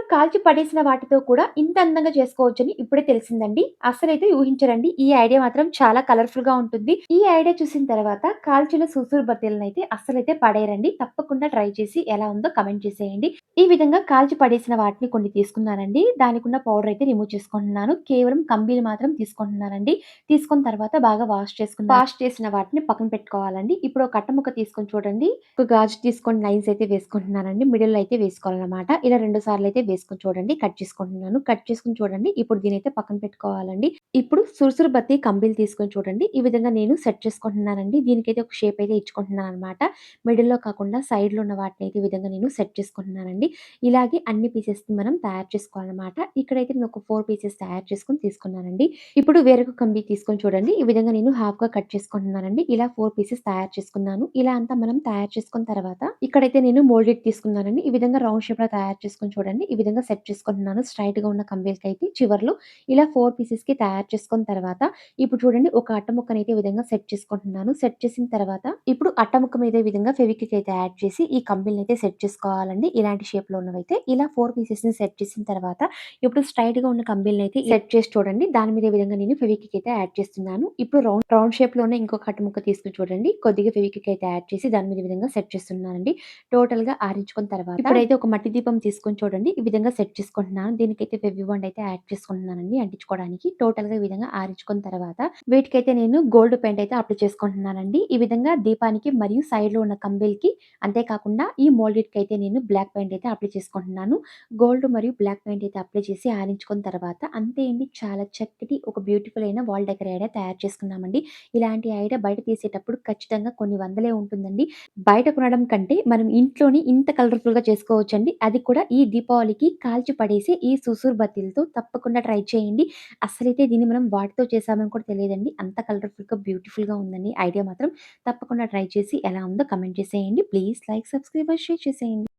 కాల్చి పడేసిన వాటితో కూడా ఇంత అందంగా చేసుకోవచ్చని ఇప్పుడే తెలిసిందండి. అస్సలైతే ఊహించరండి. ఈ ఐడియా మాత్రం చాలా కలర్‌ఫుల్‌గా ఉంటుంది. ఈ ఐడియా చూసిన తర్వాత కాల్చిన సూసూరు బత్తీలనైతే అస్సలైతే పడేయరండి. తప్పకుండా ట్రై చేసి ఎలా ఉందో కామెంట్ చేసేయండి. ఈ విధంగా కాల్చి పడేసిన వాటిని కొన్ని తీసుకున్నానండి. దానికున్న పౌడర్ అయితే రిమూవ్ చేసుకుంటున్నాను. కేవలం కంబీలు మాత్రం తీసుకుంటున్నానండి. తీసుకున్న తర్వాత బాగా వాష్ చేసుకున్నాను. వాష్ చేసిన వాటిని పక్కన పెట్టుకోవాలండి. ఇప్పుడు ఒక అట్ట ముక్క తీసుకొని చూడండి. ఒక గాజు తీసుకొని లైన్స్ అయితే వేసుకుంటున్నానండి. మిడిల్‌లో అయితే వేసుకోవాలనమాట. ఇలా 2 సార్లు అయితే వేసుకొని చూడండి. కట్ చేసుకుంటున్నాను. కట్ చేసుకొని చూడండి. ఇప్పుడు దీనైతే పక్కన పెట్టుకోవాలండి. ఇప్పుడు సురుసురు బత్తి కంబీలు తీసుకొని చూడండి. ఈ విధంగా నేను సెట్ చేసుకుంటున్నానండి. దీనికైతే ఒక షేప్ అయితే ఇచ్చుకుంటున్నాననమాట. మిడిల్‌లో కాకుండా సైడ్‌లో ఉన్న వాటినైతే ఈ విధంగా నేను సెట్ చేసుకుంటున్నానండి. ఇలాగే అన్ని పీసెస్‌ని మనం తయారు చేసుకోవాలనమాట. ఇక్కడైతే నేను ఒక 4 పీసెస్ తయారు చేసుకొని తీసుకున్నానండి. ఇప్పుడు వేరొక కంబి తీసుకొని చూడండి. ఈ విధంగా నేను హాఫ్‌గా కట్ చేసుకుంటున్నానండి. ఇలా 4 పీసెస్ తయారు చేసుకున్నాను. ఇలా అంతా మనం తయారు చేసుకున్న తర్వాత ఇక్కడైతే నేను మోల్డెడ్ తీసుకున్నానండి. ఈ విధంగా రౌండ్ షేప్‌లో తయారు చేసుకొని చూడండి. ఈ విధంగా సెట్ చేసుకుంటున్నాను. స్ట్రెయిట్‌గా ఉన్న కంబీలకైతే చివర్లో ఇలా 4 పీసెస్‌కి తయారు చేసుకున్న తర్వాత ఇప్పుడు చూడండి ఒక అట్ట ముక్కనైతే ఈ విధంగా సెట్ చేసుకుంటున్నాను. సెట్ చేసిన తర్వాత ఇప్పుడు అట్ట ముక్క మీద ఈ విధంగా ఫెవిక్విక్ అయితే యాడ్ చేసి ఈ కంబీలనైతే సెట్ చేసుకోవాలండి. ఇలాంటి షేప్‌లో ఉన్నవైతే ఇలా 4 పీసెస్‌ని సెట్ చేసిన తర్వాత ఇప్పుడు స్ట్రెయిట్‌గా ఉన్న కంబీలనైతే సెట్ చేసి చూడండి. దాని మీద ఈ విధంగా నేను ఫెవిక్విక్ అయితే యాడ్ చేస్తున్నాను. ఇప్పుడు రౌండ్ రౌండ్ షేప్‌లోనే ఇంకొక అట్ట ముక్క తీసుకొని చూడండి. కొద్దిగా ఫెవిక్విక్ అయితే యాడ్ చేసి దాని మీద ఈ విధంగా సెట్ చేస్తున్నానండి. టోటల్‌గా ఆరించుకున్న తర్వాత ఇప్పుడైతే ఒక మట్టి దీపం తీసుకొని చూడండి. ఈ విధంగా సెట్ చేసుకుంటున్నాను. దీనికైతే ఫెవి బాండ్ అయితే యాడ్ చేసుకుంటున్నానండి అంటించుకోవడానికి. టోటల్‌గా ఈ విధంగా ఆరించుకున్న తర్వాత వీటికైతే నేను గోల్డ్ పెయింట్ అయితే అప్లై చేసుకుంటున్నానండి. ఈ విధంగా దీపానికి మరియు సైడ్‌లో ఉన్న కంబీలకి అంతేకాకుండా ఈ మోల్డెడ్‌కైతే నేను బ్లాక్ పెయింట్ అయితే అప్లై చేసుకుంటున్నాను. గోల్డ్ మరియు బ్లాక్ పెయింట్ అయితే అప్లై చేసి ఆరించుకున్న తర్వాత అంతే అండి. చాలా చక్కటి ఒక బ్యూటిఫుల్ అయిన వాల్ డెకర్ ఐడియా తయారు చేసుకున్నామండి. ఇలాంటి ఐడియా బయట తీసేటప్పుడు ఖచ్చితంగా కొన్ని వందలే ఉంటుందండి. బయట కొనడం కంటే మనం ఇంట్లోనే ఇంత కలర్‌ఫుల్‌గా చేసుకోవచ్చండి. అది కూడా ఈ దీపావళికి కాల్చి పడేసే ఈ సుసూర్ బత్తీలతో తప్పకుండా ట్రై చేయండి. అస్సలైతే దీన్ని మనం వాటితో చేసామని కూడా తెలియదండి. అంత కలర్‌ఫుల్‌గా, బ్యూటిఫుల్‌గా ఉందండి ఐడియా మాత్రం. తప్పకుండా ట్రై చేసి ఎలా ఉందో కామెంట్ చేసేయండి. ప్లీజ్ లైక్, సబ్స్క్రైబ్, షేర్ చేసేయండి.